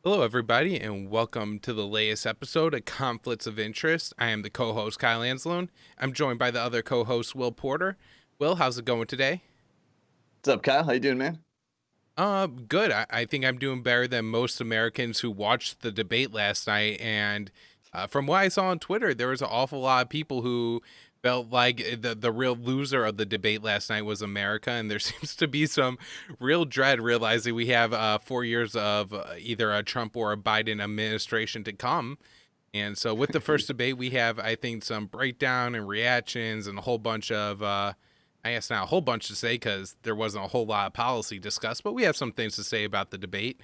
Hello, everybody, and welcome to the latest episode of Conflicts of Interest. I am the co-host Kyle Anslone. I'm joined by the other co-host Will Porter. Will, how's it going today? What's up, Kyle? How you doing, man? Good. I think I'm doing better than most Americans who watched the debate last night. And from what I saw on Twitter, there was an awful lot of people who felt like the real loser of the debate last night was America. And there seems to be some real dread realizing we have 4 years of either a Trump or a Biden administration to come. And so with the first debate, we have, I think, some breakdown and reactions and a whole bunch of, I guess not a whole bunch to say because there wasn't a whole lot of policy discussed, but we have some things to say about the debate.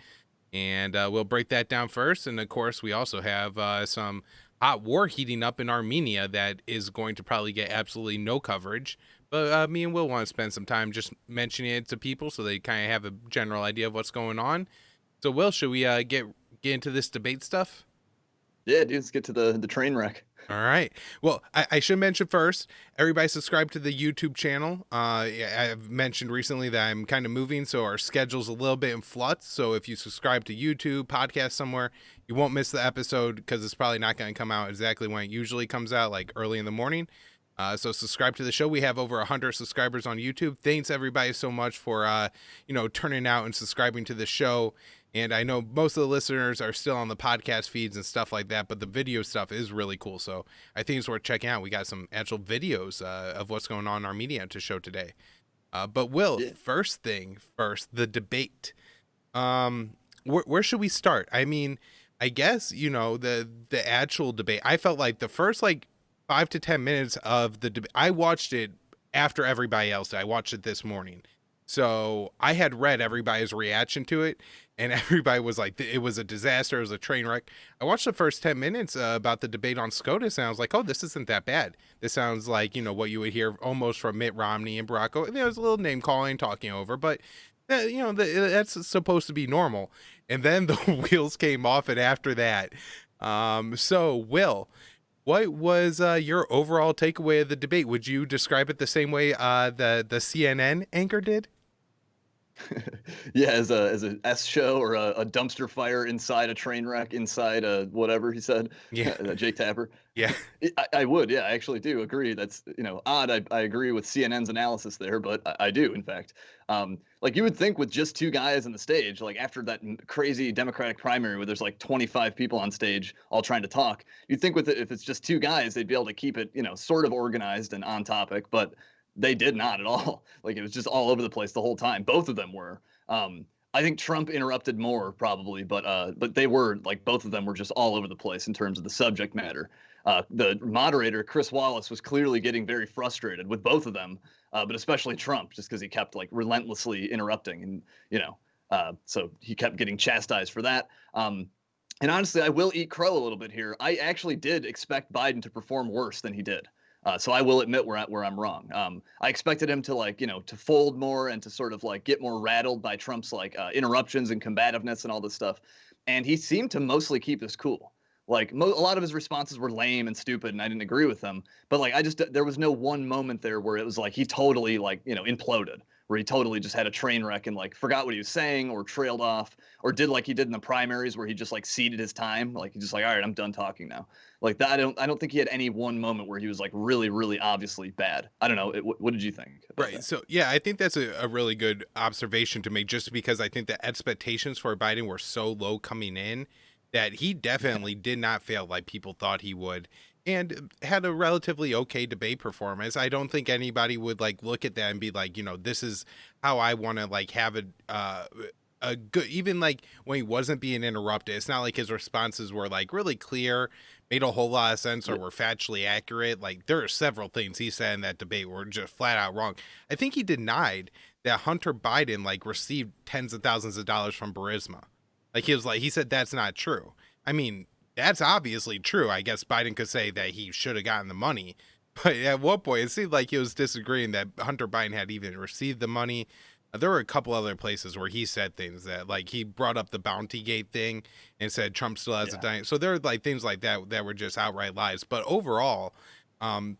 And we'll break that down first. And of course, we also have some hot war heating up in Armenia that is going to probably get absolutely no coverage. But me and Will want to spend some time just mentioning it to people so they kind of have a general idea of what's going on. So, Will, should we get into this debate stuff? Yeah, dude, let's get to the train wreck. All right. Well, I should mention first, everybody subscribe to the YouTube channel. I've mentioned recently that I'm kind of moving, so our schedule's a little bit in flux. So if you subscribe to YouTube, podcast somewhere, you won't miss the episode because it's probably not going to come out exactly when it usually comes out, like early in the morning. So subscribe to the show. We have over 100 subscribers on YouTube. Thanks everybody so much for turning out and subscribing to the show. And I know most of the listeners are still on the podcast feeds and stuff like that, but the video stuff is really cool. So I think it's worth checking out. We got some actual videos of what's going on in Armenia to show today. But Will, Yeah. first thing first, the debate. Where should we start? I mean, I guess the actual debate. I felt like the first 5 to 10 minutes of the debate. I watched it after everybody else did. I watched it this morning. So I had read everybody's reaction to it, and everybody was like, it was a disaster, it was a train wreck. I watched the first 10 minutes about the debate on SCOTUS, and I was like, oh, this isn't that bad. This sounds like, what you would hear almost from Mitt Romney and Barack Obama. There was a little name calling, talking over, but, that's supposed to be normal. And then the wheels came off, and after that, so Will, what was your overall takeaway of the debate? Would you describe it the same way the CNN anchor did? Yeah, as a S show or a dumpster fire inside a train wreck inside a whatever he said, Yeah, Jake Tapper. yeah. I would, yeah, I actually do agree. That's odd. I agree with CNN's analysis there, but I do in fact. Like you would think with just two guys on the stage, like after that crazy Democratic primary where there's like 25 people on stage all trying to talk, you'd think with it, if it's just two guys, they'd be able to keep it, sort of organized and on topic, but they did not at all. Like it was just all over the place the whole time. Both of them were. I think Trump interrupted more probably, but they were like both of them were just all over the place in terms of the subject matter. The moderator Chris Wallace was clearly getting very frustrated with both of them, but especially Trump, just because he kept like relentlessly interrupting, and so he kept getting chastised for that. And honestly, I will eat crow a little bit here. I actually did expect Biden to perform worse than he did. So I will admit where I'm wrong. I expected him to to fold more and to sort of like get more rattled by Trump's interruptions and combativeness and all this stuff. And he seemed to mostly keep his cool. Like a lot of his responses were lame and stupid, and I didn't agree with them. But like there was no one moment there where it was like he totally imploded, where he totally just had a train wreck and like forgot what he was saying or trailed off or did like he did in the primaries where he just like ceded his time, like he just like, all right, I'm done talking now. Like that, I don't think he had any one moment where he was like really really obviously bad. I don't know. What did you think about Right. that? So, yeah, I think that's a really good observation to make just because I think the expectations for Biden were so low coming in that he Yeah, definitely did not fail like people thought he would and had a relatively okay debate performance. I don't think anybody would like look at that and be like, this is how I want to like have a good, even like when he wasn't being interrupted. It's not like his responses were like really clear, made a whole lot of sense, or yeah, were factually accurate. Like there are several things he said in that debate were just flat out wrong. I think he denied that Hunter Biden like received tens of thousands of dollars from Burisma. He said that's not true. I mean, that's obviously true. I guess Biden could say that he should have gotten the money. But at one point, it seemed like he was disagreeing that Hunter Biden had even received the money. There were a couple other places where he said things that, like, he brought up the Bounty Gate thing and said Trump still has a yeah. dying. So there are like things like that that were just outright lies. But overall, um,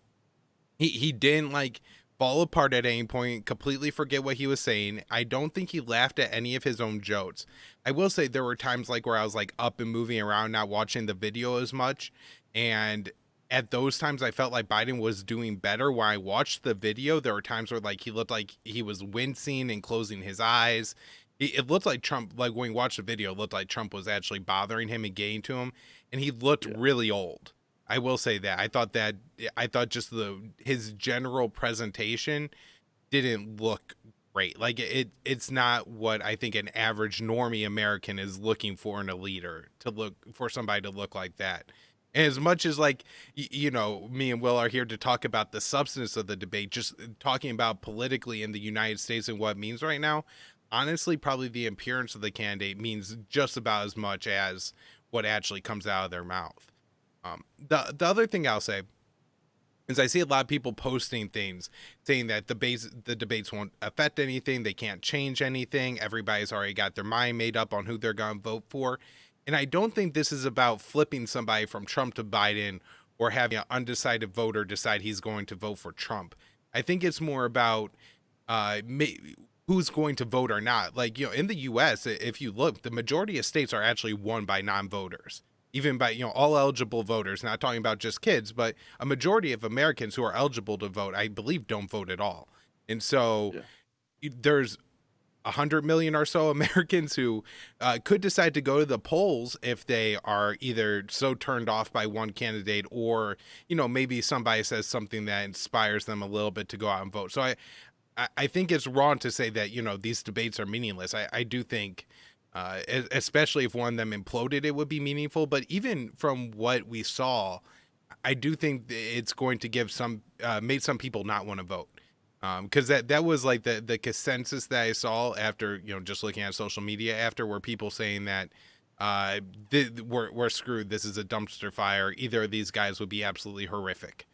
he didn't like fall apart at any point, completely forget what he was saying. I don't think he laughed at any of his own jokes. I will say there were times like where I was like up and moving around, not watching the video as much. And at those times I felt like Biden was doing better. When I watched the video, there were times where like he looked like he was wincing and closing his eyes. It looked like Trump, like when we watched the video, it looked like Trump was actually bothering him and getting to him. And he looked Yeah. really old. I will say that. I thought just the his general presentation didn't look great. Like it's not what I think an average normie American is looking for in a leader, to look for somebody to look like that. And as much as like me and Will are here to talk about the substance of the debate, just talking about politically in the United States and what it means right now, honestly, probably the appearance of the candidate means just about as much as what actually comes out of their mouth. The other thing I'll say is I see a lot of people posting things saying that the debates won't affect anything, they can't change anything, everybody's already got their mind made up on who they're going to vote for. And I don't think this is about flipping somebody from Trump to Biden or having an undecided voter decide he's going to vote for Trump. I think it's more about uh, who's going to vote or not. Like, in the US, if you look, the majority of states are actually won by non-voters, even by, all eligible voters, not talking about just kids, but a majority of Americans who are eligible to vote, I believe, don't vote at all. And so Yeah. there's 100 million or so Americans who could decide to go to the polls if they are either so turned off by one candidate, or maybe somebody says something that inspires them a little bit to go out and vote. So I think it's wrong to say that these debates are meaningless. I do think, especially if one of them imploded, it would be meaningful. But even from what we saw, I do think it's going to give made some people not want to vote. Because that was like the consensus that I saw after just looking at social media after, were people saying that we're screwed. This is a dumpster fire. Either of these guys would be absolutely horrific.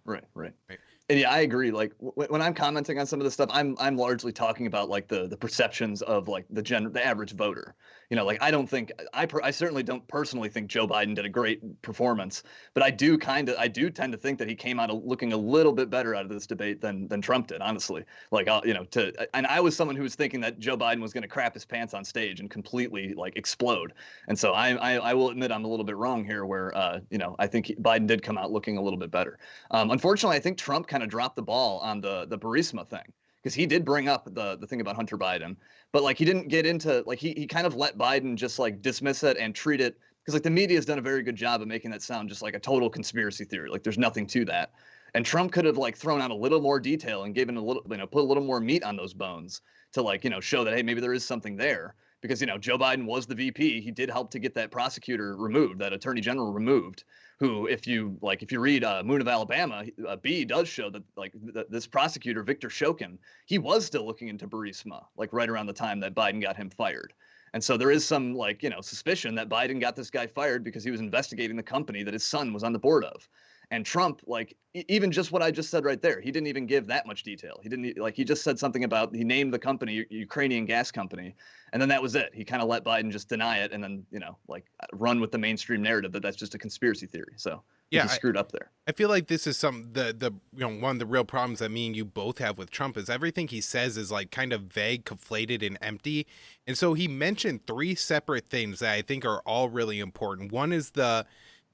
Right, right. Right. And yeah, I agree. Like when I'm commenting on some of this stuff, I'm largely talking about like the perceptions of like the average voter. Like I don't think I certainly don't personally think Joe Biden did a great performance, but I do tend to think that he came out looking a little bit better out of this debate than Trump did, honestly. Like and I was someone who was thinking that Joe Biden was going to crap his pants on stage and completely like explode. And so I will admit I'm a little bit wrong here, where I think Biden did come out looking a little bit better. Unfortunately, I think Trump kind of dropped the ball on the Burisma thing, because he did bring up the thing about Hunter Biden, but like he didn't get into like he kind of let Biden just like dismiss it and treat it, because like the media has done a very good job of making that sound just like a total conspiracy theory. Like there's nothing to that. And Trump could have like thrown out a little more detail and given a little, put a little more meat on those bones to like, show that, hey, maybe there is something there. Because, Joe Biden was the VP. He did help to get that prosecutor removed, that attorney general removed, who, if you read Moon of Alabama, B does show that like this prosecutor, Victor Shokin, he was still looking into Burisma, like right around the time that Biden got him fired. And so there is some like, suspicion that Biden got this guy fired because he was investigating the company that his son was on the board of. And Trump, like, even just what I just said right there, he didn't even give that much detail. He didn't like, he just said something about, he named the company Ukrainian gas company, and then that was it. He kind of let Biden just deny it, and then like run with the mainstream narrative that that's just a conspiracy theory. So I think Yeah, he screwed up there. I feel like this is the one of the real problems that me and you both have with Trump is everything he says is like kind of vague, conflated, and empty. And so he mentioned three separate things that I think are all really important. One is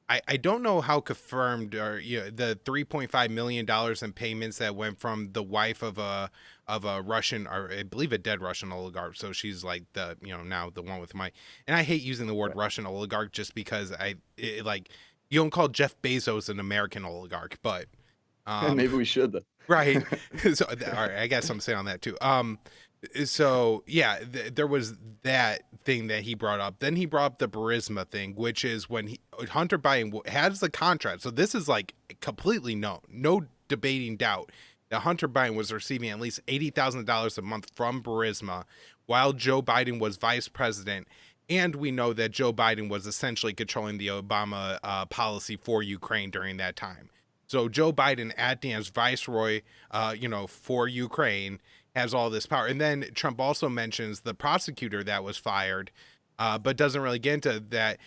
I don't know how confirmed, or the $3.5 million in payments that went from the wife of a Russian, or I believe a dead Russian oligarch. So she's like the now the one with my, and I hate using the word Right. Russian oligarch just because like, you don't call Jeff Bezos an American oligarch, but Maybe we should though. right. So all right, I got something to say on that too. So yeah, there was that thing that he brought up. Then he brought up the Burisma thing, which is when Hunter Biden has the contract. So this is like completely known, no debating doubt, that Hunter Biden was receiving at least $80,000 a month from Burisma while Joe Biden was vice president. And we know that Joe Biden was essentially controlling the Obama policy for Ukraine during that time. So Joe Biden, acting as viceroy, for Ukraine, has all this power. And then Trump also mentions the prosecutor that was fired, but doesn't really get into that.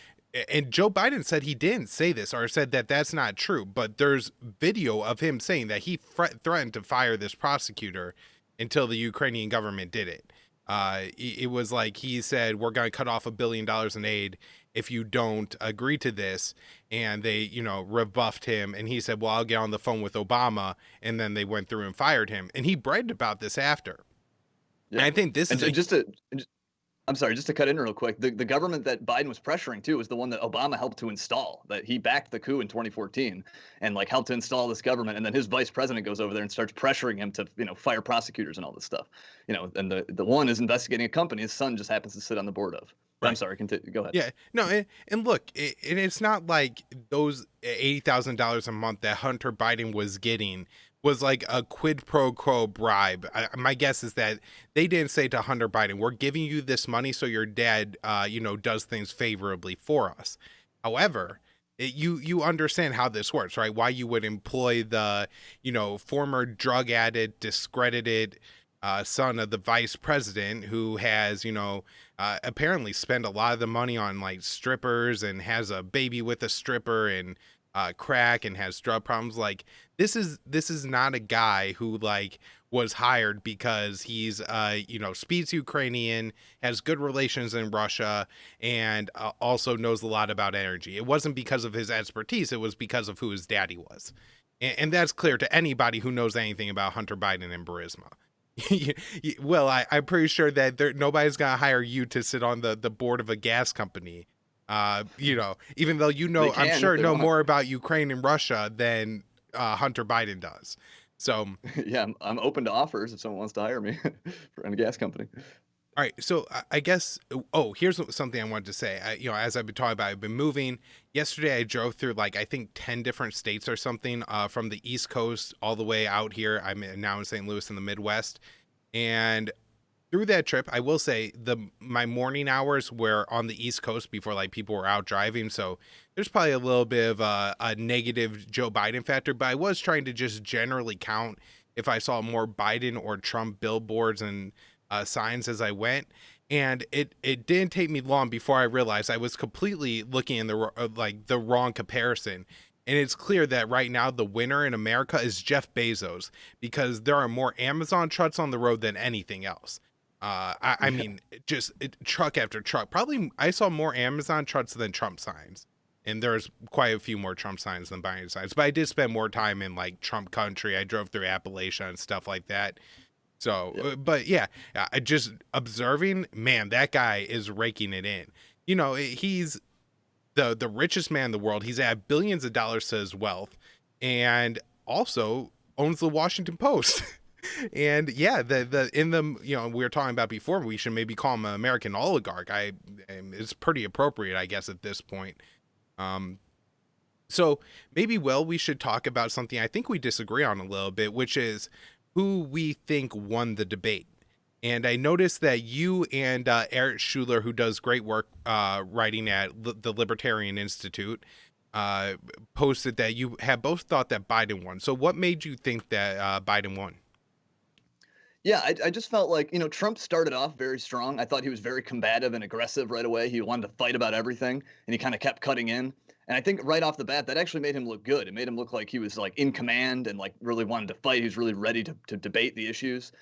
And Joe Biden said he didn't say this or said that that's not true, but there's video of him saying that he threatened to fire this prosecutor until the Ukrainian government did it. It was like he said, "We're going to cut off $1 billion in aid if you don't agree to this," and they, rebuffed him. And he said, "Well, I'll get on the phone with Obama," and then they went through and fired him. And he bragged about this after. And Yeah. I think this And is a I'm sorry, just to cut in real quick. The government that Biden was pressuring too was the one that Obama helped to install. That he backed the coup in 2014 and like helped to install this government. And then his vice president goes over there and starts pressuring him to, fire prosecutors and all this stuff. And the one is investigating a company his son just happens to sit on the board of. But I'm right. sorry, continue. Go ahead. Yeah, no, and look, and it's not like those $80,000 a month that Hunter Biden was getting was like a quid pro quo bribe. My guess is that they didn't say to Hunter Biden, "We're giving you this money so your dad, does things favorably for us." However, you understand how this works, right? Why you would employ the, former drug addict, discredited son of the vice president who has, apparently spent a lot of the money on like strippers and has a baby with a stripper and crack and has drug problems. Like this is not a guy who like was hired because he's speaks Ukrainian, has good relations in Russia, and also knows a lot about energy. It wasn't because of his expertise, it was because of who his daddy was. And that's clear to anybody who knows anything about Hunter Biden and Burisma. Well, I'm pretty sure that nobody's gonna hire you to sit on the board of a gas company. Even though They I'm can if sure they know want. more about Ukraine and Russia than Hunter Biden does. So, Yeah, I'm open to offers if someone wants to hire me for a gas company. all right. So I guess. Oh, here's something I wanted to say. As I've been talking about, I've been moving. Yesterday, I drove through like I think 10 different states or something, from the East Coast all the way out here. I'm now in St. Louis in the Midwest, and through that trip, I will say my morning hours were on the East Coast before like people were out driving. So there's probably a little bit of a negative Joe Biden factor, but I was trying to just generally count if I saw more Biden or Trump billboards and signs as I went. And it didn't take me long before I realized I was completely looking in the wrong comparison. And it's clear that right now the winner in America is Jeff Bezos because there are more Amazon trucks on the road than anything else. I Yeah. mean, just truck after truck. Probably I saw more Amazon trucks than Trump signs, and there's quite a few more Trump signs than Biden signs. But I did spend more time in like Trump country. I drove through Appalachia and stuff like that. So, Yep. but yeah, I just observing, man, that guy is raking it in. He's the richest man in the world. He's had billions of dollars to his wealth, and also owns the Washington Post. And yeah, the in the we were talking about before, we should maybe call him an American oligarch. It's pretty appropriate, I guess, at this point. Um, so maybe, well, we should talk about something I think we disagree on a little bit, which is who we think won the debate. And I noticed that you and Eric Schuler, who does great work writing at the Libertarian Institute, posted that you have both thought that Biden won. So what made you think that Biden won? Yeah, I just felt like, Trump started off very strong. I thought he was very combative and aggressive right away. He wanted to fight about everything, and he kind of kept cutting in. And I think right off the bat, that actually made him look good. It made him look like he was like in command and like really wanted to fight. He was really ready to debate the issues.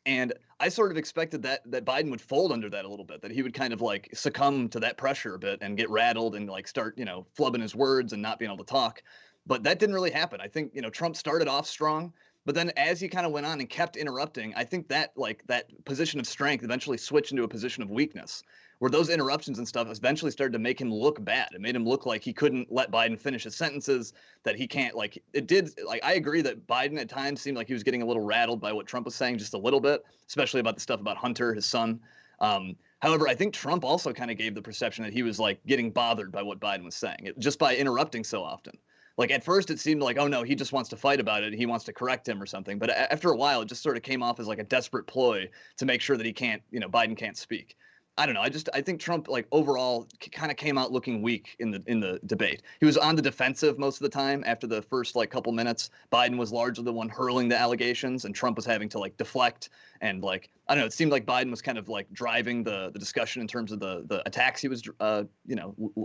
And I sort of expected that Biden would fold under that a little bit, that he would kind of like succumb to that pressure a bit and get rattled and like start, flubbing his words and not being able to talk. But that didn't really happen. I think, Trump started off strong, but then as he kind of went on and kept interrupting, I think that like that position of strength eventually switched into a position of weakness, where those interruptions and stuff eventually started to make him look bad. It made him look like he couldn't let Biden finish his sentences, that he can't like it did. Like I agree that Biden at times seemed like he was getting a little rattled by what Trump was saying, just a little bit, especially about the stuff about Hunter, his son. However, I think Trump also kind of gave the perception that he was like getting bothered by what Biden was saying, just by interrupting so often. Like at first it seemed like, oh no, he just wants to fight about it. He wants to correct him or something. But after a while, it just sort of came off as like a desperate ploy to make sure that he can't, Biden can't speak. I don't know. I think Trump like overall kind of came out looking weak in the debate. He was on the defensive most of the time. After the first like couple minutes, Biden was largely the one hurling the allegations, and Trump was having to like deflect and like I don't know. It seemed like Biden was kind of like driving the discussion in terms of the attacks he was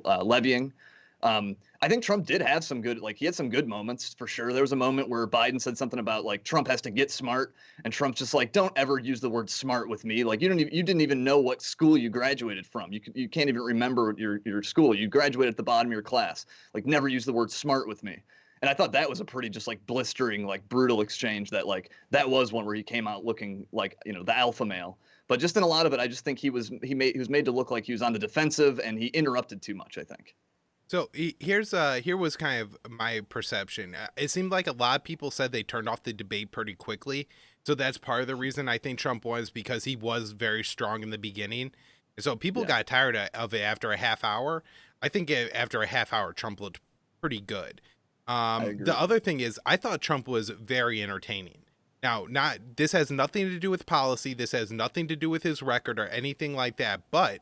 levying. I think Trump did have some good, like he had some good moments for sure. There was a moment where Biden said something about like Trump has to get smart, and Trump's just like, don't ever use the word smart with me. Like you didn't even know what school you graduated from. You can't even remember your school. You graduated at the bottom of your class. Like never use the word smart with me. And I thought that was a pretty just like blistering, like brutal exchange. That was one where he came out looking like the alpha male. But just in a lot of it, I just think he was made to look like he was on the defensive and he interrupted too much, I think. So here was kind of my perception. It seemed like a lot of people said they turned off the debate pretty quickly. So that's part of the reason I think Trump was, because he was very strong in the beginning. And so people Yeah, got tired of it after a half hour. I think after a half hour, Trump looked pretty good. I The agree. other thing is, I thought Trump was very entertaining. Now, not this has nothing to do with policy. This has nothing to do with his record or anything like that. But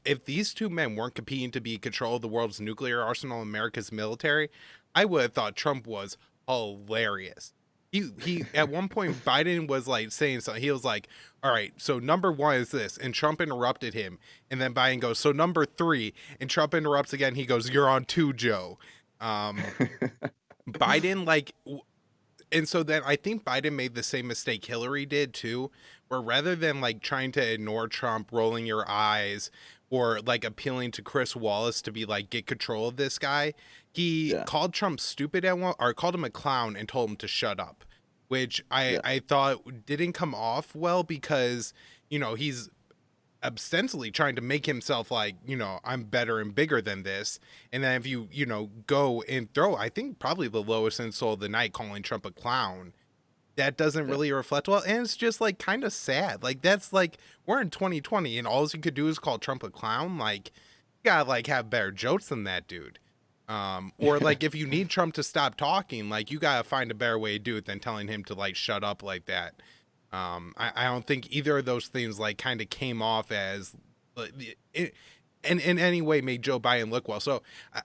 if these two men weren't competing to be in control of the world's nuclear arsenal, America's military, I would have thought Trump was hilarious. He at one point Biden was like saying something. He was like, "All right, so number one is this," and Trump interrupted him, and then Biden goes, "So number three," and Trump interrupts again. He goes, "You're on two, Joe." Um, Biden and so then I think Biden made the same mistake Hillary did too, where rather than like trying to ignore Trump, rolling your eyes, or like appealing to Chris Wallace to be like, get control of this guy, he Yeah, called Trump stupid at one, or called him a clown and told him to shut up, which yeah, I thought didn't come off well because he's ostensibly trying to make himself like, I'm better and bigger than this. And then if you go and throw, I think probably the lowest insult of the night, calling Trump a clown, that doesn't yeah. really reflect well. And it's just like kind of sad. Like that's like, we're in 2020 and all you could do is call Trump a clown. Like you gotta like have better jokes than that dude. Or like if you need Trump to stop talking, like you gotta find a better way to do it than telling him to like shut up like that. I don't think either of those things like kind of came off as it, and in any way made Joe Biden look well. So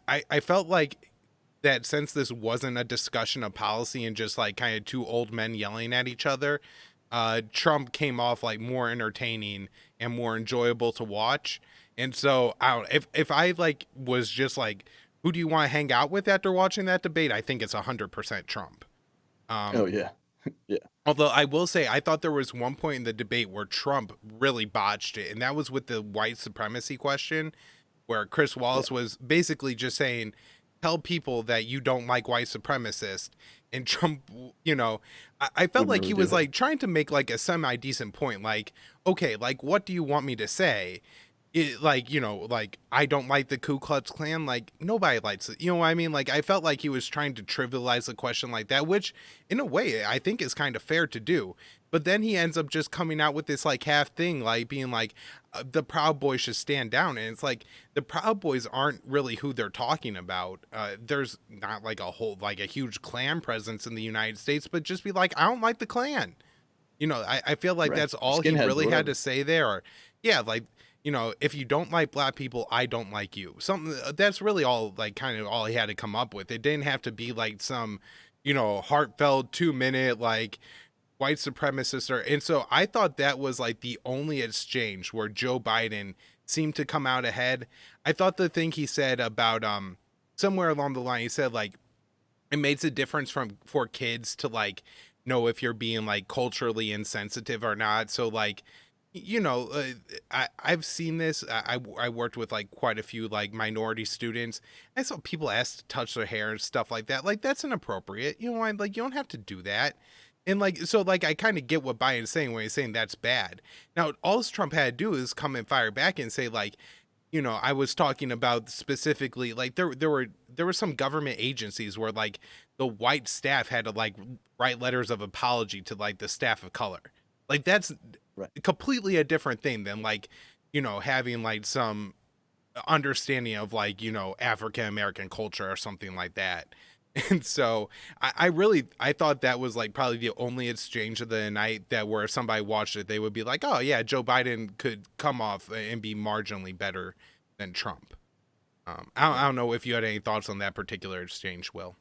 I felt like that since this wasn't a discussion of policy and just like kind of two old men yelling at each other, Trump came off like more entertaining and more enjoyable to watch. And so I don't if I like was just like, who do you want to hang out with after watching that debate? I think it's 100% Trump. Oh Um, yeah, yeah, Although I will say, I thought there was one point in the debate where Trump really botched it, and that was with the white supremacy question, where Chris yeah. Wallace was basically just saying, tell people that you don't like white supremacists. And Trump, I felt Wouldn't like really he do was it. like trying to make like a semi decent point, like, okay, like, what do you want me to say? Like like I don't like the Ku Klux Klan. Like nobody likes it. You know what I mean? Like I felt like he was trying to trivialize a question like that, which in a way I think is kind of fair to do. But then he ends up just coming out with this like half thing, like being like the Proud Boys should stand down, and it's like the Proud Boys aren't really who they're talking about. There's not like a huge Klan presence in the United States, but just be like, I don't like the Klan. I feel like Right. that's all he Skinheads or really had whatever. to say there. Or, yeah, like, if you don't like black people, I don't like you. Something that's really all, like, kind of all he had to come up with. It didn't have to be like some, heartfelt 2 minute, like, white supremacist. And so I thought that was like the only exchange where Joe Biden seemed to come out ahead. I thought the thing he said about, somewhere along the line, he said, like, it makes a difference for kids to like know if you're being like culturally insensitive or not. So like you know uh, I've seen this. I worked with like quite a few like minority students. I saw people ask to touch their hair and stuff like that. Like that's inappropriate. Like you don't have to do that. And like so like I kind of get what Biden's saying when he's saying that's bad. Now all Trump had to do is come and fire back and say like, I was talking about specifically like there were some government agencies where like the white staff had to like write letters of apology to like the staff of color. Like that's Right. completely a different thing than like, having like some understanding of like, African American culture or something like that. And so I thought that was like probably the only exchange of the night that where if somebody watched it, they would be like, oh yeah, Joe Biden could come off and be marginally better than Trump. I don't know if you had any thoughts on that particular exchange, Will.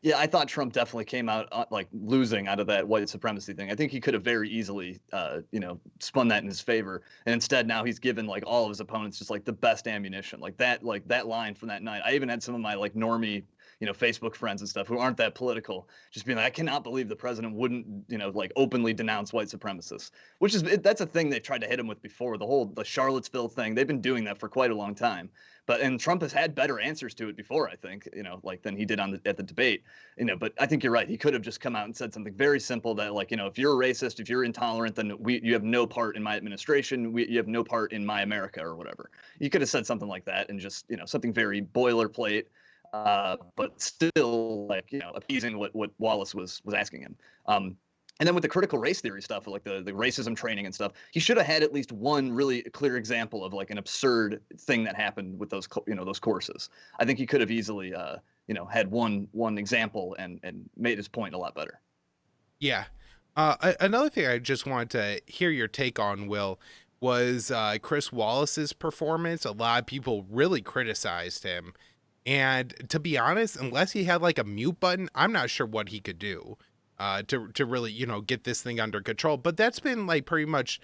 Yeah, I thought Trump definitely came out like losing out of that white supremacy thing. I think he could have very easily, spun that in his favor, and instead now he's given like all of his opponents just like the best ammunition. Like that line from that night. I even had some of my like normie, Facebook friends and stuff who aren't that political, just being like, I cannot believe the president wouldn't, like openly denounce white supremacists, which is that's a thing they tried to hit him with before the Charlottesville thing. They've been doing that for quite a long time. And Trump has had better answers to it before, I think, like than he did at the debate. But I think you're right. He could have just come out and said something very simple that, like, if you're a racist, if you're intolerant, then you have no part in my administration. You have no part in my America or whatever. You could have said something like that and just, something very boilerplate, but still like, appeasing what Wallace was asking him. And then with the critical race theory stuff, like the racism training and stuff, he should have had at least one really clear example of like an absurd thing that happened with those courses. I think he could have easily, had one example and made his point a lot better. Yeah. Another thing I just wanted to hear your take on, Will, was Chris Wallace's performance. A lot of people really criticized him. And to be honest, unless he had like a mute button, I'm not sure what he could do to really, get this thing under control. But that's been like pretty much,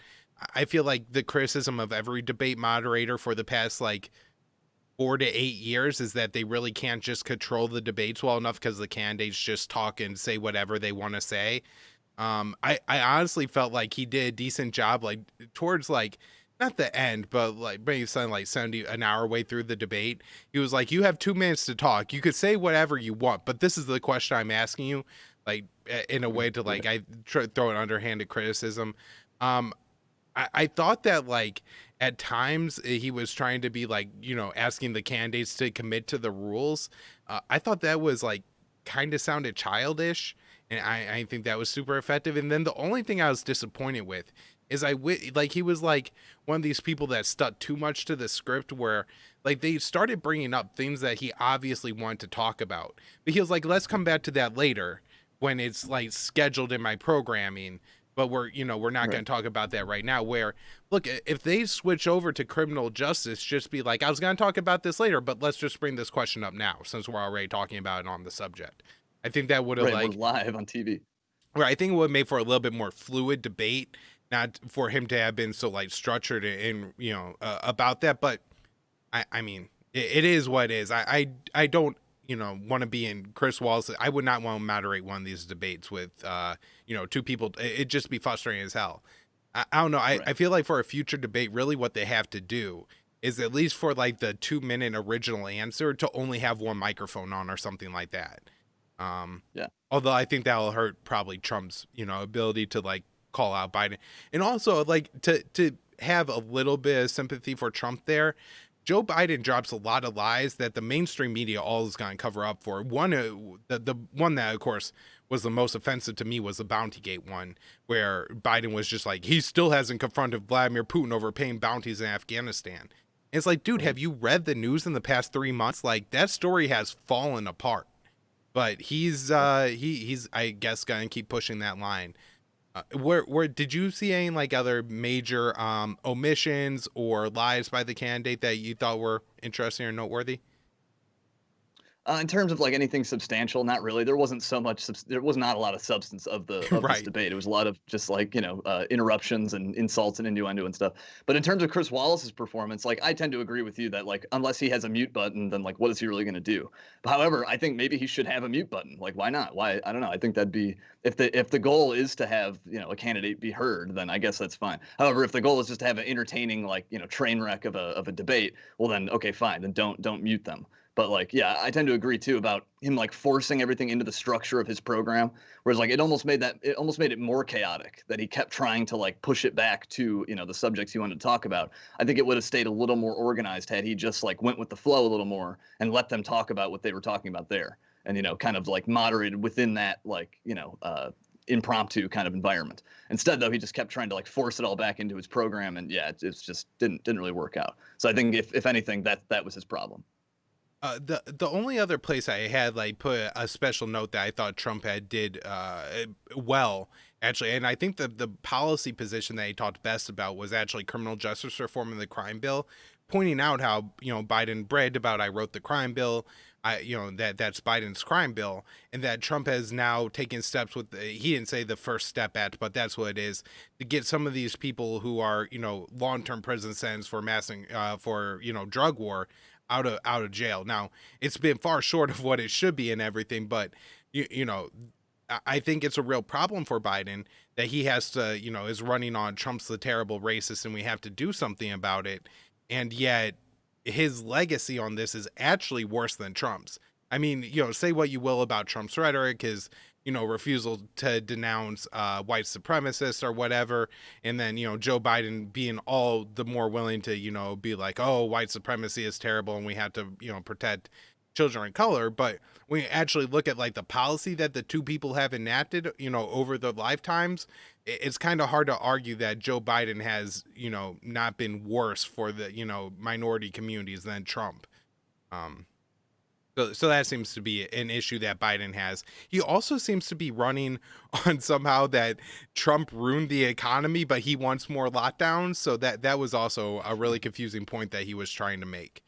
I feel like the criticism of every debate moderator for the past like 4 to 8 years is that they really can't just control the debates well enough because the candidates just talk and say whatever they want to say. I honestly felt like he did a decent job, like towards like not the end, but like maybe something like 70 an hour way through the debate. He was like, "You have 2 minutes to talk. You could say whatever you want, but this is the question I'm asking you." Like in a way to like throw an underhanded criticism. I thought that like at times he was trying to be like, asking the candidates to commit to the rules. I thought that was like kind of sounded childish, and I think that was super effective. And then the only thing I was disappointed with is like he was like one of these people that stuck too much to the script where like they started bringing up things that he obviously wanted to talk about, but he was like, let's come back to that later when it's like scheduled in my programming, but we're not going to talk about that right now. Where look, if they switch over to criminal justice, just be like, I was going to talk about this later, but let's just bring this question up now since we're already talking about it on the subject. I think that would have Right, we're like live on TV. right. I think it would make for a little bit more fluid debate, not for him to have been so like structured and about that. But I mean, it is what it is. I don't want to be in Chris Wallace. I would not want to moderate one of these debates with two people. It'd just be frustrating as hell. I don't know. I feel like for a future debate, really what they have to do is at least for like the 2 minute original answer to only have one microphone on or something like that. Yeah. Although I think that'll hurt probably Trump's ability to like call out Biden, and also like to have a little bit of sympathy for Trump there. Joe Biden drops a lot of lies that the mainstream media all is going to cover up for. One, the one that, of course, was the most offensive to me was the Bountygate one, where Biden was just like, he still hasn't confronted Vladimir Putin over paying bounties in Afghanistan. And it's like, dude, have you read the news in the past 3 months? Like, that story has fallen apart. But he's I guess going to keep pushing that line. Where did you see any like other major omissions or lies by the candidate that you thought were interesting or noteworthy? In terms of like anything substantial, not really. There wasn't so much. There was not a lot of substance of this Right. debate. It was a lot of just like interruptions and insults and innuendo and stuff. But in terms of Chris Wallace's performance, like I tend to agree with you that like unless he has a mute button, then like what is he really going to do? However, I think maybe he should have a mute button. Like why not? Why I don't know. I think that'd be if the goal is to have a candidate be heard, then I guess that's fine. However, if the goal is just to have an entertaining like train wreck of a debate, well then okay fine, then don't mute them. But like, yeah, I tend to agree too about him like forcing everything into the structure of his program. Whereas like it almost made it more chaotic that he kept trying to like push it back to, the subjects he wanted to talk about. I think it would have stayed a little more organized had he just like went with the flow a little more and let them talk about what they were talking about there. And, kind of like moderated within that like, impromptu kind of environment. Instead, though, he just kept trying to like force it all back into his program. And yeah, it's just didn't really work out. So I think if anything, that was his problem. The only other place I had like put a special note that I thought Trump had did well actually, and I think the policy position that he talked best about was actually criminal justice reform in the crime bill, pointing out how Biden bragged about I wrote the crime bill, that's Biden's crime bill, and that Trump has now taken steps with he didn't say the first step at, but that's what it is to get some of these people who are long term prison sentence for massing for drug war out of jail. Now, it's been far short of what it should be and everything, but you know, I think it's a real problem for Biden that he has to, is running on Trump's the terrible racist and we have to do something about it. And yet his legacy on this is actually worse than Trump's. I mean, say what you will about Trump's rhetoric, his, refusal to denounce white supremacists or whatever. And then, Joe Biden being all the more willing to, be like, oh, white supremacy is terrible and we have to, protect children of color. But when you actually look at like the policy that the two people have enacted, over their lifetimes, it's kind of hard to argue that Joe Biden has, not been worse for the, minority communities than Trump. Um, so that seems to be an issue that Biden has. He also seems to be running on somehow that Trump ruined the economy, but he wants more lockdowns. So that was also a really confusing point that he was trying to make.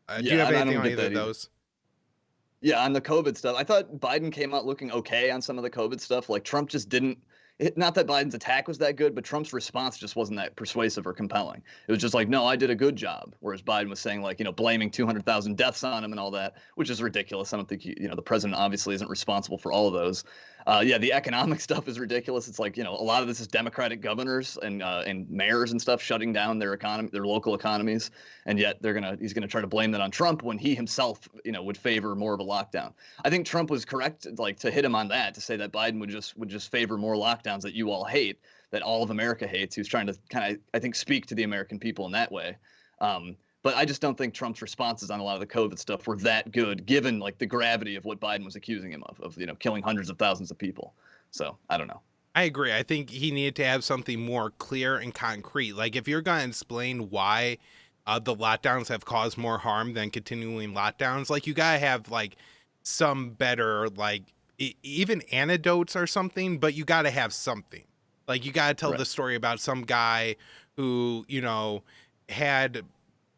Do you Yeah, have and I anything don't on get either that of either. those? Yeah, on the COVID stuff, I thought Biden came out looking okay on some of the COVID stuff. Like Trump just didn't. Not that Biden's attack was that good, but Trump's response just wasn't that persuasive or compelling. It was just like, no, I did a good job. Whereas Biden was saying like, blaming 200,000 deaths on him and all that, which is ridiculous. I don't think the president obviously isn't responsible for all of those. Yeah, the economic stuff is ridiculous. It's like, a lot of this is Democratic governors and mayors and stuff shutting down their economy, their local economies, and yet he's gonna try to blame that on Trump when he himself, would favor more of a lockdown. I think Trump was correct, like to hit him on that, to say that Biden would just favor more lockdowns that you all hate, that all of America hates. He was trying to kind of, I think, speak to the American people in that way. But I just don't think Trump's responses on a lot of the COVID stuff were that good, given like the gravity of what Biden was accusing him of killing hundreds of thousands of people. So I don't know. I agree. I think he needed to have something more clear and concrete. Like if you're going to explain why the lockdowns have caused more harm than continuing lockdowns, like you gotta have like some better like even anecdotes or something, but you gotta have something. Like you gotta tell the Right. story about some guy who had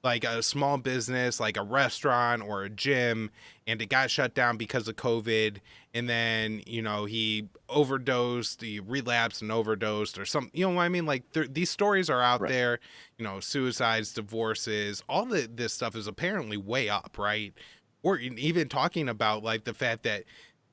like a small business, like a restaurant or a gym, and it got shut down because of COVID. And then, he overdosed, he relapsed and overdosed or something. You know what I mean? Like these stories are out Right. there, suicides, divorces, all this stuff is apparently way up, right? Or even talking about like the fact that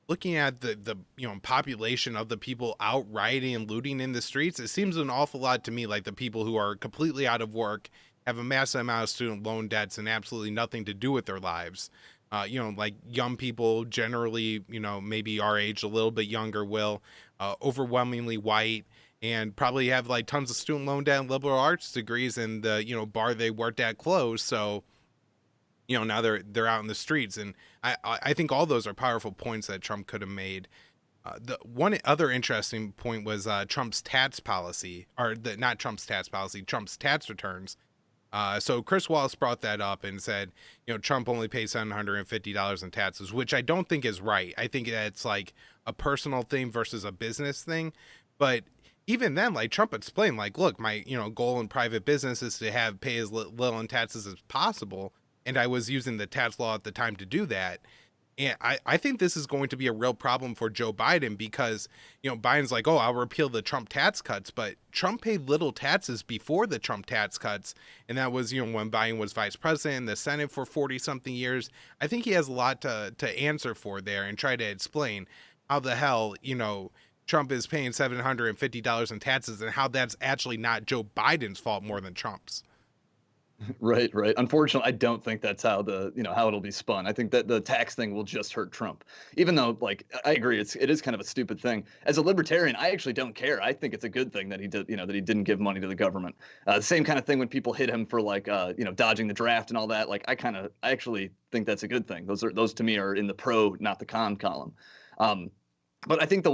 looking at the population of the people out rioting and looting in the streets, it seems an awful lot to me like the people who are completely out of work, have a massive amount of student loan debts and absolutely nothing to do with their lives. Like young people generally, maybe our age, a little bit younger, will overwhelmingly white and probably have like tons of student loan debt and liberal arts degrees, and the bar they worked at closed. So now they're out in the streets, and I think all those are powerful points that Trump could have made. The one other interesting point was Trump's tax policy, or not Trump's tax policy, Trump's tax returns. So Chris Wallace brought that up and said, Trump only pays $750 in taxes, which I don't think is right. I think that's like a personal thing versus a business thing. But even then, like Trump explained, like, look, my goal in private business is to have pay as little in taxes as possible, and I was using the tax law at the time to do that. And I think this is going to be a real problem for Joe Biden because, Biden's like, oh, I'll repeal the Trump tax cuts. But Trump paid little taxes before the Trump tax cuts. And that was, when Biden was vice president in the Senate for 40 something years. I think he has a lot to answer for there and try to explain how the hell, Trump is paying $750 in taxes and how that's actually not Joe Biden's fault more than Trump's. Right, right. Unfortunately, I don't think that's how how it'll be spun. I think that the tax thing will just hurt Trump. Even though, like, I agree, it is kind of a stupid thing. As a libertarian, I actually don't care. I think it's a good thing that he did, that he didn't give money to the government. The same kind of thing when people hit him for like, dodging the draft and all that. Like, I actually think that's a good thing. Those to me are in the pro, not the con column. But I think the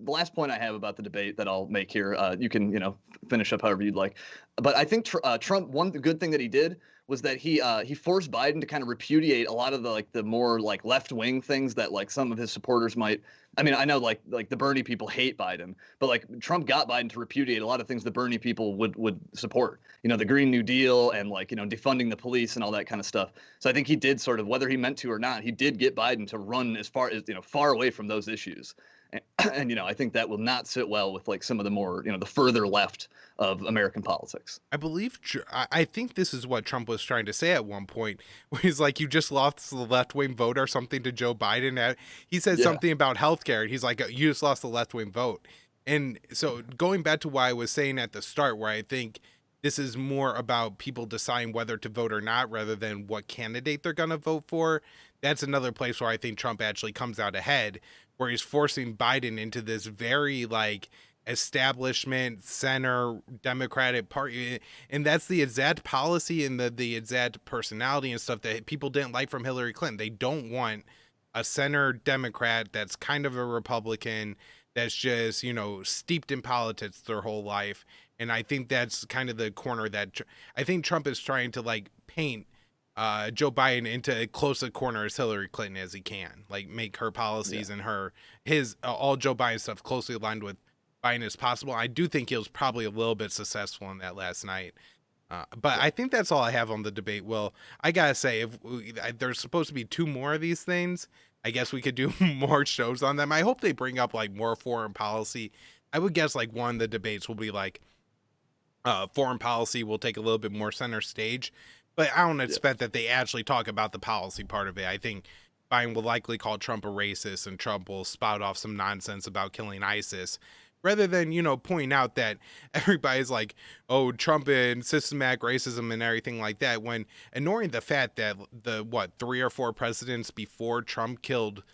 last point I have about the debate that I'll make here, you can finish up however you'd like. But I think Trump, one good thing that he did was that he forced Biden to kind of repudiate a lot of the more like left wing things that like some of his supporters might. I mean, I know like the Bernie people hate Biden, but like Trump got Biden to repudiate a lot of things the Bernie people would support. You know, the Green New Deal and like defunding the police and all that kind of stuff. So I think he did sort of, whether he meant to or not, he did get Biden to run as far as far away from those issues. And I think that will not sit well with like some of the more the further left of American politics. I believe I think this is what Trump was trying to say at one point, where he's like, "You just lost the left wing vote or something to Joe Biden." He said Yeah. something about healthcare. He's like, "You just lost the left wing vote." And so going back to what I was saying at the start, where I think this is more about people deciding whether to vote or not, rather than what candidate they're going to vote for. That's another place where I think Trump actually comes out ahead, where he's forcing Biden into this very like establishment center Democratic Party, and that's the exact policy and the exact personality and stuff that people didn't like from Hillary Clinton. They don't want a center Democrat that's kind of a Republican, that's just steeped in politics their whole life. And I think that's kind of the corner that I think Trump is trying to like paint Joe Biden into as close a corner as Hillary Clinton as he can, like make her Yeah. policies and his all Joe Biden stuff closely aligned with Biden as possible. I do think he was probably a little bit successful in that last night. But Yeah. I think that's all I have on the debate. Will, I gotta say, there's supposed to be two more of these things, I guess we could do more shows on them. I hope they bring up like more foreign policy. I would guess like one of the debates will be like foreign policy will take a little bit more center stage, but I don't Yeah. expect that they actually talk about the policy part of it. I think Biden will likely call Trump a racist, and Trump will spout off some nonsense about killing ISIS, rather than point out that everybody's like, oh, Trump and systematic racism and everything like that, when ignoring the fact that the what 3 or 4 presidents before Trump killed,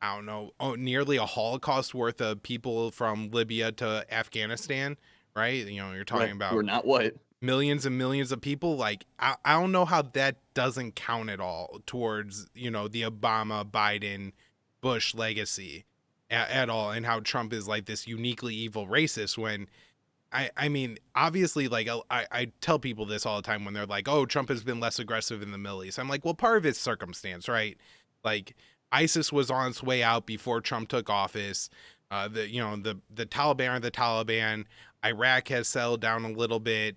I don't know, nearly a Holocaust worth of people from Libya to Afghanistan, right? You're talking Right. Who are about not white. millions and millions of people. Like, I don't know how that doesn't count at all towards, the Obama, Biden, Bush legacy at all, and how Trump is like this uniquely evil racist when I mean, obviously, like I tell people this all the time when they're like, "Oh, Trump has been less aggressive in the Middle East." I'm like, "Well, part of it's circumstance, right? Like, ISIS was on its way out before Trump took office. The Taliban are the Taliban. Iraq has settled down a little bit.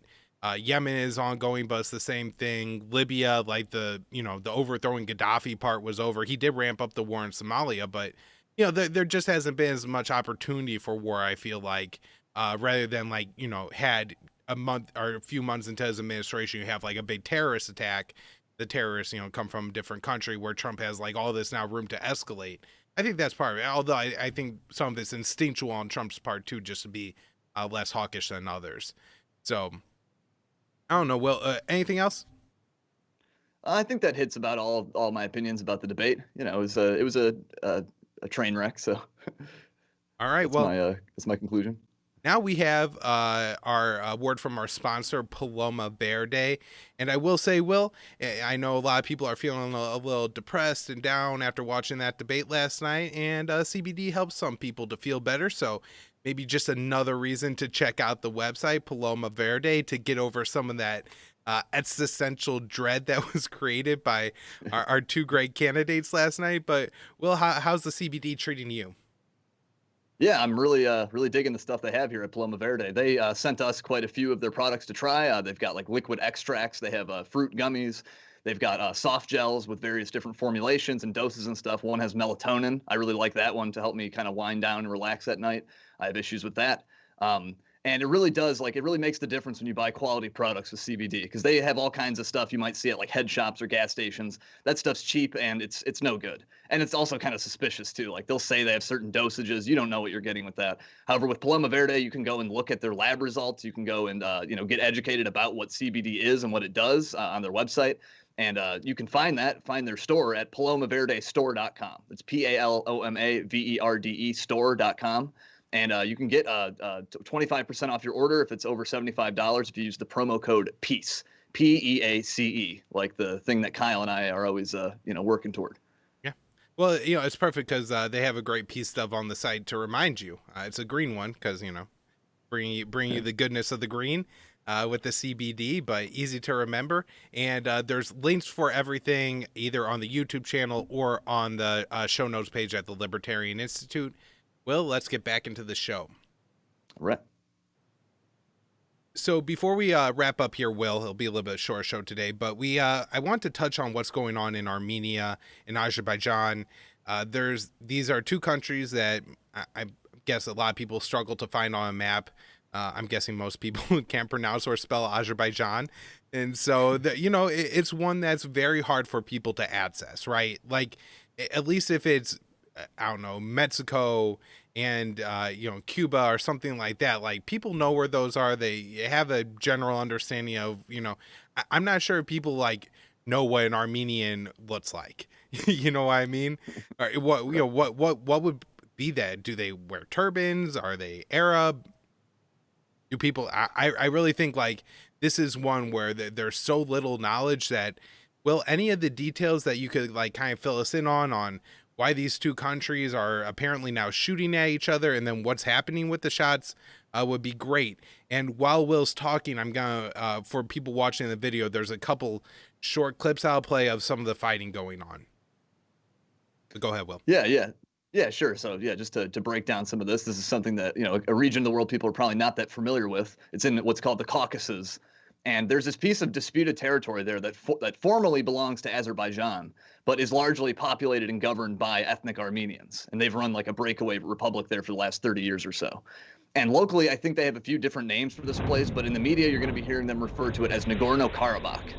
Yemen is ongoing, but it's the same thing. Libya, like the overthrowing Gaddafi part was over. He did ramp up the war in Somalia, but there just hasn't been as much opportunity for war. I feel like." Rather than like had a month or a few months into his administration, you have like a big terrorist attack. The terrorists come from a different country where Trump has like all this now room to escalate. I think that's part of it, although I think some of it's instinctual on Trump's part too, just to be less hawkish than others. So I don't know. Well, anything else? I think that hits about all my opinions about the debate. It was a train wreck. So All right, that's well, my conclusion. now we have our word from our sponsor, Paloma Verde. And I will say, Will, I know a lot of people are feeling a little depressed and down after watching that debate last night, and CBD helps some people to feel better. So maybe just another reason to check out the website, Paloma Verde, to get over some of that existential dread that was created by our two great candidates last night. But, Will, how's the CBD treating you? Yeah, I'm really digging the stuff they have here at Paloma Verde. They sent us quite a few of their products to try. They've got like liquid extracts. They have fruit gummies. They've got soft gels with various different formulations and doses and stuff. One has melatonin. I really like that one to help me kind of wind down and relax at night. I have issues with that. And it really does, like, it really makes the difference when you buy quality products with CBD, because they have all kinds of stuff you might see at like head shops or gas stations. That stuff's cheap and it's no good. And it's also kind of suspicious too. Like they'll say they have certain dosages. You don't know what you're getting with that. However, with Paloma Verde, you can go and look at their lab results. You can go and get educated about what CBD is and what it does on their website. And you can find their store at palomaverdestore.com. It's PALOMAVERDE store.com. And you can get 25% off your order if it's over $75 if you use the promo code PEACE, PEACE, like the thing that Kyle and I are always working toward. Yeah. Well, it's perfect because they have a great piece stuff on the site to remind you. It's a green one because bringing you the goodness of the green. with the CBD, but easy to remember. And there's links for everything either on the YouTube channel or on the show notes page at the Libertarian Institute. Will, let's get back into the show. Right. So before we wrap up here, Will, it'll be a little bit shorter show today, but I want to touch on what's going on in Armenia and Azerbaijan. These are two countries that I guess a lot of people struggle to find on a map. I'm guessing most people can't pronounce or spell Azerbaijan, and so it's one that's very hard for people to access, right? Like at least if it's I don't know, Mexico and Cuba or something like that. Like people know where those are. They have a general understanding of, I'm not sure if people like know what an Armenian looks like. You know what I mean? Or what Right. what would be that? Do they wear turbans? Are they Arab? Do people I really think like this is one where there's so little knowledge that any of the details that you could like kind of fill us in on why these two countries are apparently now shooting at each other and then what's happening with the shots would be great. And while Will's talking, I'm gonna for people watching the video, there's a couple short clips I'll play of some of the fighting going on. So go ahead, Will. Yeah, yeah. Yeah, sure. So yeah, just to break down some of this is something that, a region of the world people are probably not that familiar with. It's in what's called the Caucasus. And there's this piece of disputed territory there that formally belongs to Azerbaijan, but is largely populated and governed by ethnic Armenians. And they've run like a breakaway republic there for the last 30 years or so. And locally, I think they have a few different names for this place, but in the media, you're going to be hearing them refer to it as Nagorno-Karabakh.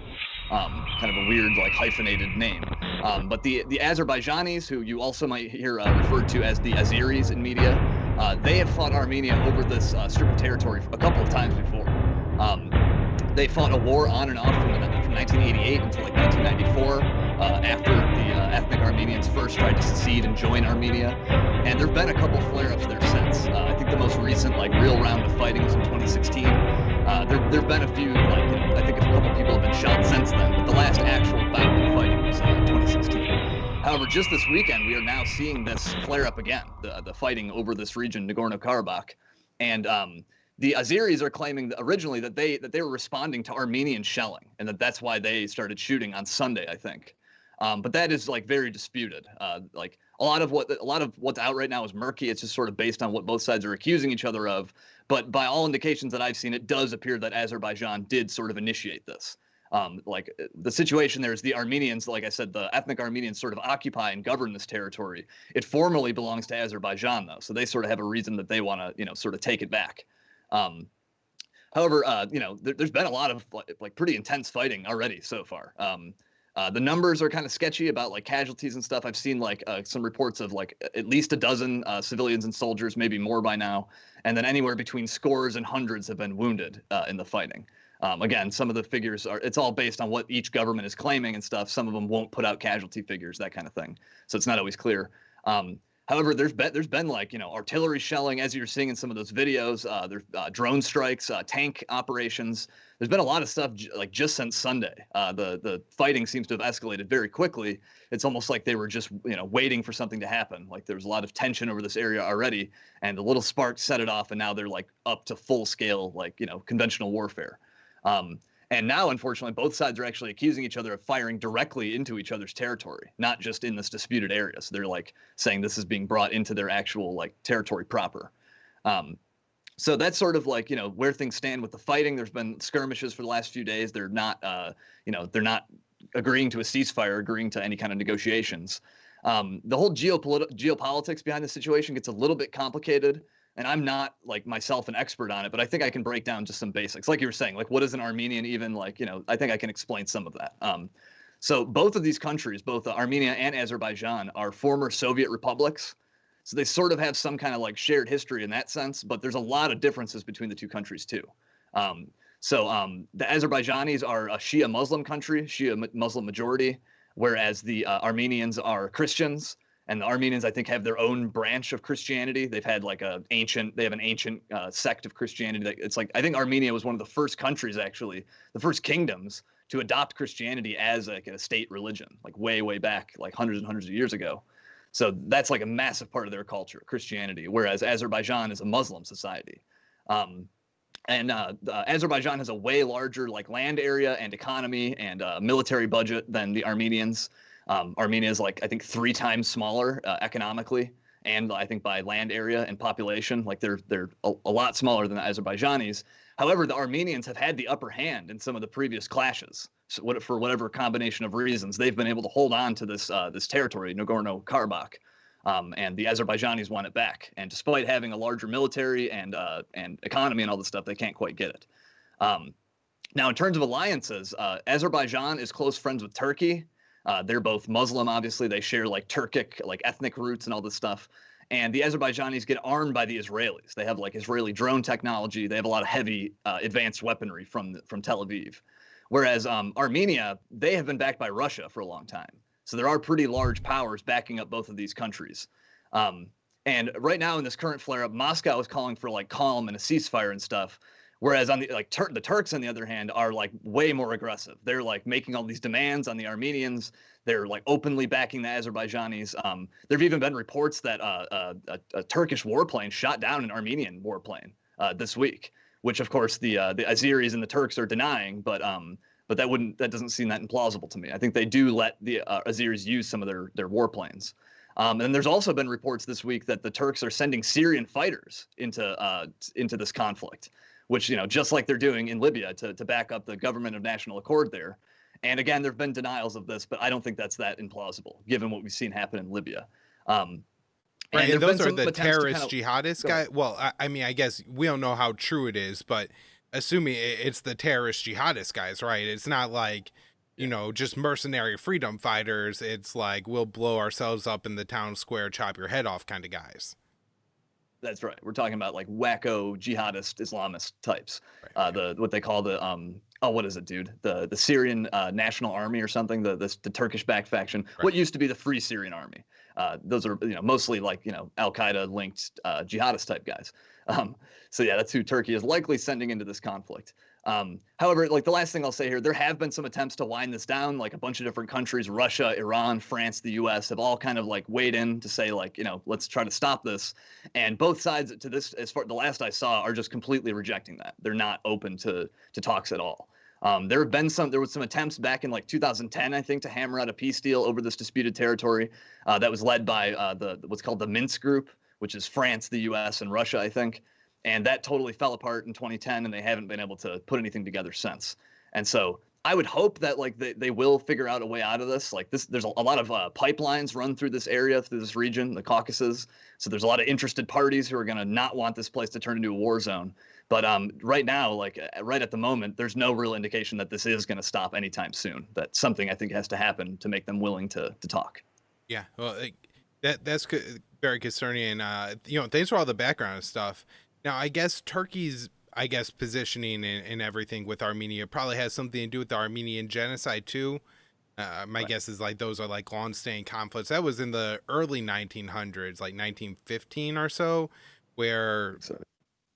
Kind of a weird, like hyphenated name. But the Azerbaijanis, who you also might hear referred to as the Azeris in media, they have fought Armenia over this strip of territory a couple of times before. They fought a war on and off from 1988 until like 1994, after the ethnic Armenians first tried to secede and join Armenia. And there have been a couple flare-ups there since. I think the most recent like real round of fighting was in 2016. There've been a few, like, I think a couple people have been shot since then, but the last actual bout of fighting was 2016. However, just this weekend, we are now seeing this flare up again, the fighting over this region, Nagorno-Karabakh. And the Azeris are claiming that originally that they were responding to Armenian shelling, and that's why they started shooting on Sunday, I think. But that is like very disputed. Like a lot of what's out right now is murky. It's just sort of based on what both sides are accusing each other of. But by all indications that I've seen, it does appear that Azerbaijan did sort of initiate this. Like the situation there is the Armenians, like I said, the ethnic Armenians sort of occupy and govern this territory. It formally belongs to Azerbaijan, though, so they sort of have a reason that they want to, sort of take it back. However, there's been a lot of like pretty intense fighting already so far. The numbers are kind of sketchy about like casualties and stuff. I've seen like some reports of like at least a dozen civilians and soldiers, maybe more by now, and then anywhere between scores and hundreds have been wounded in the fighting. Again, some of the figures it's all based on what each government is claiming and stuff. Some of them won't put out casualty figures, that kind of thing. So it's not always clear. However, there's been like, artillery shelling, as you're seeing in some of those videos. There's drone strikes, tank operations. There's been a lot of stuff like just since Sunday. The fighting seems to have escalated very quickly. It's almost like they were just waiting for something to happen. Like there was a lot of tension over this area already, and a little spark set it off, and now they're like up to full scale, like conventional warfare. And now, unfortunately, both sides are actually accusing each other of firing directly into each other's territory, not just in this disputed area. So they're like saying this is being brought into their actual like territory proper. So that's sort of like, where things stand with the fighting. There's been skirmishes for the last few days. They're not, they're not agreeing to a ceasefire, agreeing to any kind of negotiations. The whole geopolitics behind the situation gets a little bit complicated. And I'm not like myself an expert on it, but I think I can break down just some basics. Like you were saying, like what is an Armenian even like, I think I can explain some of that. So both of these countries, both Armenia and Azerbaijan, are former Soviet republics. So they sort of have some kind of like shared history in that sense, but there's a lot of differences between the two countries too. The Azerbaijanis are a Shia Muslim country, Shia Muslim majority, whereas the Armenians are Christians. And the Armenians, I think, have their own branch of Christianity. They've had like they have an ancient sect of Christianity. It's like, I think Armenia was one of the first countries, actually, the first kingdoms to adopt Christianity as like a state religion, like way, way back, like hundreds and hundreds of years ago. So that's like a massive part of their culture, Christianity, whereas Azerbaijan is a Muslim society. And Azerbaijan has a way larger like land area and economy and military budget than the Armenians. Armenia is like I think 3 times smaller economically, and I think by land area and population, like they're a lot smaller than the Azerbaijanis. However, the Armenians have had the upper hand in some of the previous clashes. So for whatever combination of reasons, they've been able to hold on to this territory, Nagorno-Karabakh, and the Azerbaijanis want it back. And despite having a larger military and economy and all this stuff, they can't quite get it. Now, in terms of alliances, Azerbaijan is close friends with Turkey. They're both Muslim, obviously. They share like Turkic, like ethnic roots and all this stuff. And the Azerbaijanis get armed by the Israelis. They have like Israeli drone technology. They have a lot of heavy advanced weaponry from Tel Aviv. Whereas Armenia, they have been backed by Russia for a long time. So there are pretty large powers backing up both of these countries. And right now in this current flare-up, Moscow is calling for like calm and a ceasefire and stuff. Whereas on the the Turks, on the other hand, are like way more aggressive. They're like making all these demands on the Armenians. They're like openly backing the Azerbaijanis. There've even been reports that a Turkish warplane shot down an Armenian warplane this week, which of course the Azeris and the Turks are denying. But that doesn't seem that implausible to me. I think they do let the Azeris use some of their warplanes. And there's also been reports this week that the Turks are sending Syrian fighters into this conflict, which, you know, just like they're doing in Libya to back up the government of national accord there. And again, there have been denials of this, but I don't think that's that implausible, given what we've seen happen in Libya. Right, and those are the kind terrorist of, jihadist guys. Well, I mean, I guess we don't know how true it is, but assuming it's the terrorist jihadist guys, right? It's not like, you know, just mercenary freedom fighters. It's like we'll blow ourselves up in the town square, chop your head off kind of guys. That's right. We're talking about like wacko jihadist Islamist types. Right, The what they call the what is it, dude? The Syrian National Army or something. The Turkish-backed faction. right. What used to be the Free Syrian Army. Those are mostly like Al Qaeda linked jihadist type guys. So yeah, that's who Turkey is likely sending into this conflict. However, like the last thing I'll say here, there have been some attempts to wind this down. Like a bunch of different countries, Russia, Iran, France, the U.S. have all kind of like weighed in to say like, let's try to stop this. And both sides to this, as far the last I saw, are just completely rejecting that. They're not open to talks at all. There was some attempts back in like 2010, I think, to hammer out a peace deal over this disputed territory that was led by what's called the Minsk Group, which is France, the U.S., and Russia, I think. And that totally fell apart in 2010, and they haven't been able to put anything together since. And so I would hope that like they will figure out a way out of this. Like there's a lot of pipelines run through this area, through this region, the Caucasus. So there's a lot of interested parties who are going to not want this place to turn into a war zone. But right now, like right at the moment, there's no real indication that this is going to stop anytime soon. That something I think has to happen to make them willing to talk. Yeah, well, that's very concerning. And thanks for all the background and stuff. Now, I guess Turkey's, positioning and everything with Armenia probably has something to do with the Armenian genocide too. My Right. guess is like those are like long-standing conflicts. That was in the early 1900s, like 1915 or so, where So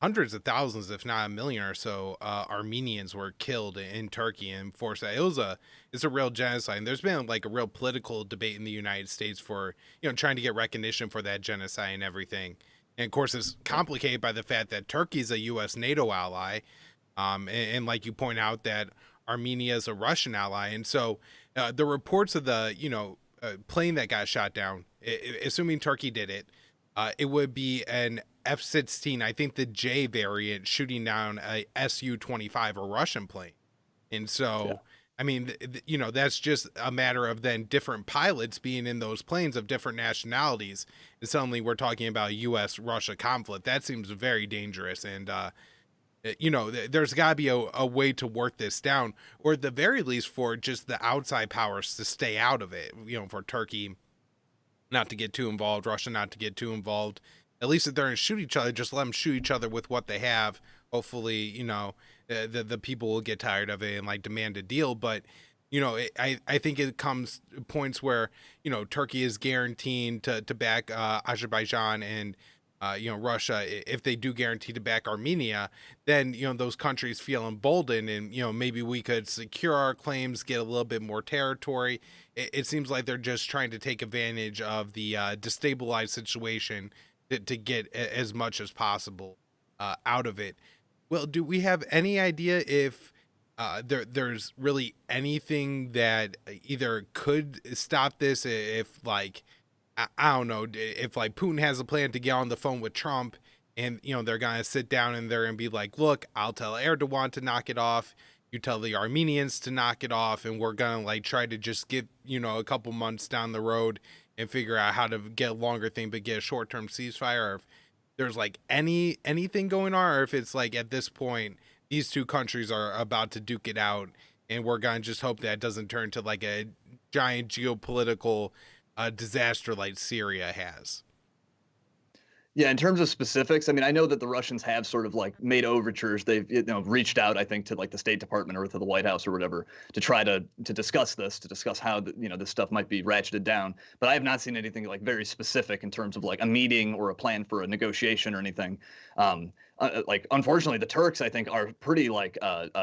hundreds of thousands, if not a million or so, Armenians were killed in Turkey and forced. It's a real genocide. And there's been like a real political debate in the United States for trying to get recognition for that genocide and everything. And of course, it's complicated by the fact that Turkey's a U.S. NATO ally, and like you point out that Armenia is a Russian ally, and so the reports of the plane that got shot down, assuming Turkey did it, it would be an F-16, I think the J variant, shooting down a Su-25, a Russian plane. And yeah, so, I mean, that's just a matter of then different pilots being in those planes of different nationalities. And suddenly we're talking about U.S.-Russia conflict. That seems very dangerous. And, there's got to be a way to work this down, or at the very least for just the outside powers to stay out of it, for Turkey not to get too involved, Russia not to get too involved. At least if they're going to shoot each other, just let them shoot each other with what they have. Hopefully, the people will get tired of it and like demand a deal. But, I think it comes points where, Turkey is guaranteeing to back Azerbaijan and, Russia. If they do guarantee to back Armenia, then, those countries feel emboldened and, maybe we could secure our claims, get a little bit more territory. It seems like they're just trying to take advantage of the destabilized situation to get as much as possible out of it. Well, do we have any idea if there's really anything that either could stop this? If like I don't know, if like Putin has a plan to get on the phone with Trump, and they're gonna sit down and they're gonna be like, look, I'll tell Erdogan to knock it off. You tell the Armenians to knock it off, and we're gonna like try to just get a couple months down the road and figure out how to get a longer thing, but get a short term ceasefire. Or if there's like anything going on, or if it's like at this point these two countries are about to duke it out, and we're gonna just hope that it doesn't turn to like a giant geopolitical disaster like Syria has. Yeah, in terms of specifics, I mean, I know that the Russians have sort of like made overtures. They've reached out, I think, to like the State Department or to the White House or whatever to try to discuss this, to discuss how this stuff might be ratcheted down. But I have not seen anything like very specific in terms of like a meeting or a plan for a negotiation or anything. Like unfortunately, the Turks I think are pretty like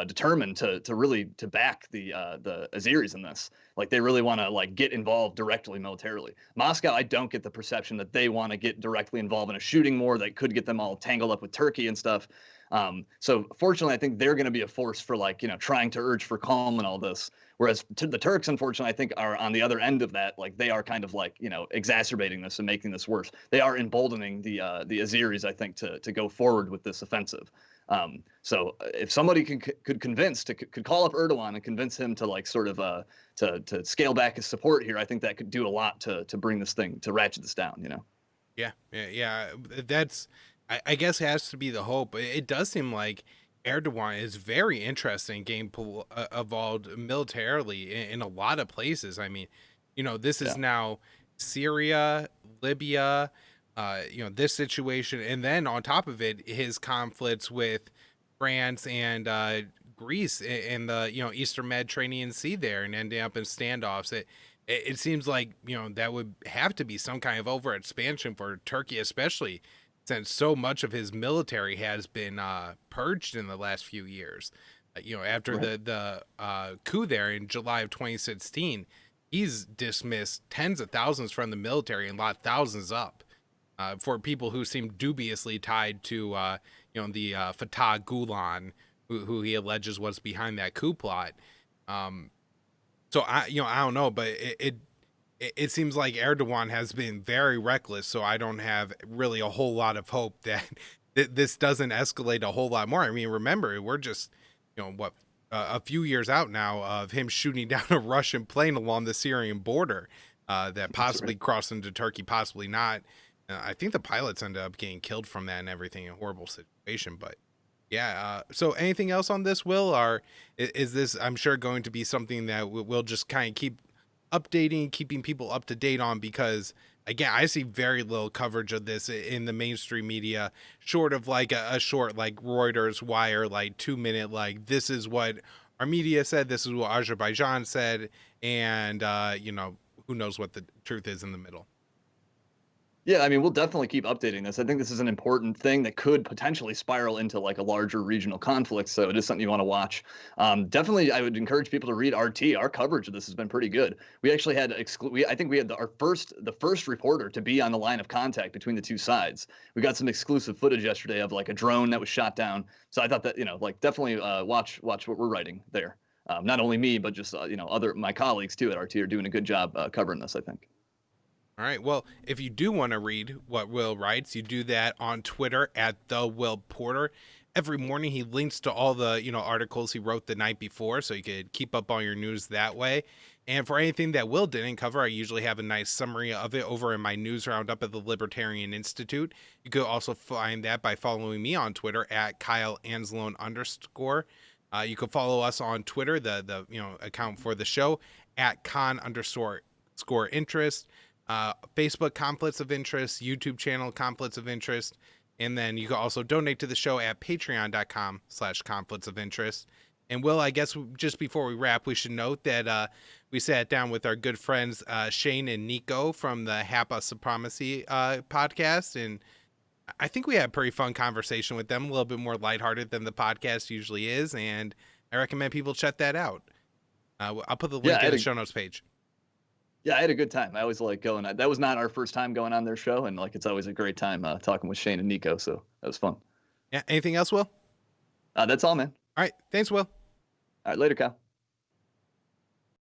determined to really to back the Azeris in this. Like they really want to like get involved directly militarily. Moscow, I don't get the perception that they want to get directly involved in a shooting war that could get them all tangled up with Turkey and stuff. So fortunately, I think they're going to be a force for like trying to urge for calm and all this. Whereas to the Turks, unfortunately, I think are on the other end of that. Like they are kind of like exacerbating this and making this worse. They are emboldening the Azeris, I think, to go forward with this offensive. So if somebody could convince could call up Erdogan and convince him to like sort of to scale back his support here, I think that could do a lot to bring this thing to ratchet this down. Yeah. That's I guess has to be the hope. It does seem like Erdogan is very interested in getting evolved militarily in a lot of places. I mean, this is Yeah. now Syria, Libya, this situation, and then on top of it, his conflicts with France and Greece in the Eastern Mediterranean Sea there, and ending up in standoffs. It seems like that would have to be some kind of over expansion for Turkey, especially since so much of his military has been purged in the last few years. After Right. the coup there in July of 2016, he's dismissed tens of thousands from the military and locked thousands up for people who seem dubiously tied to the Fatah Gulen, who he alleges was behind that coup plot. Um, so I don't know, but it seems like Erdogan has been very reckless. So I don't have really a whole lot of hope that this doesn't escalate a whole lot more. I mean, remember we're just what a few years out now of him shooting down a Russian plane along the Syrian border that That's possibly right. crossed into Turkey, possibly not. I think the pilots ended up getting killed from that and everything. A horrible situation, but yeah. So anything else on this, Will? Or is this, I'm sure, going to be something that we'll just kind of keep updating, keeping people up to date on? Because again, I see very little coverage of this in the mainstream media, short of like a short like Reuters wire, like 2 minute, like this is what our media said, this is what Azerbaijan said, and who knows what the truth is in the middle. Yeah, I mean, we'll definitely keep updating this. I think this is an important thing that could potentially spiral into like a larger regional conflict. So it is something you want to watch. Definitely, I would encourage people to read RT. Our coverage of this has been pretty good. We actually had I think we had the first reporter to be on the line of contact between the two sides. We got some exclusive footage yesterday of like a drone that was shot down. So I thought that like definitely watch what we're writing there. Not only me, but just other my colleagues too at RT are doing a good job covering this, I think. All right. Well, if you do want to read what Will writes, you do that on Twitter at the Will Porter. Every morning he links to all the articles he wrote the night before, so you could keep up on your news that way. And for anything that Will didn't cover, I usually have a nice summary of it over in my news roundup at the Libertarian Institute. You could also find that by following me on Twitter at Kyle Anzalone _. You can follow us on Twitter, the account for the show at con_score interest. Facebook conflicts of interest, YouTube channel conflicts of interest, and then you can also donate to the show at patreon.com/conflicts of interest. And Will, I guess just before we wrap, we should note that we sat down with our good friends Shane and Nico from the Hapa Supremacy podcast, and I think we had a pretty fun conversation with them, a little bit more lighthearted than the podcast usually is, and I recommend people check that out. I'll put the Yeah, link in the show notes page. I had a good time. I always like going. That was not our first time going on their show, and like it's always a great time talking with Shane and Nico. So that was fun. Yeah. Anything else, Will? That's all, man. All right. Thanks, Will. All right, later, Kyle.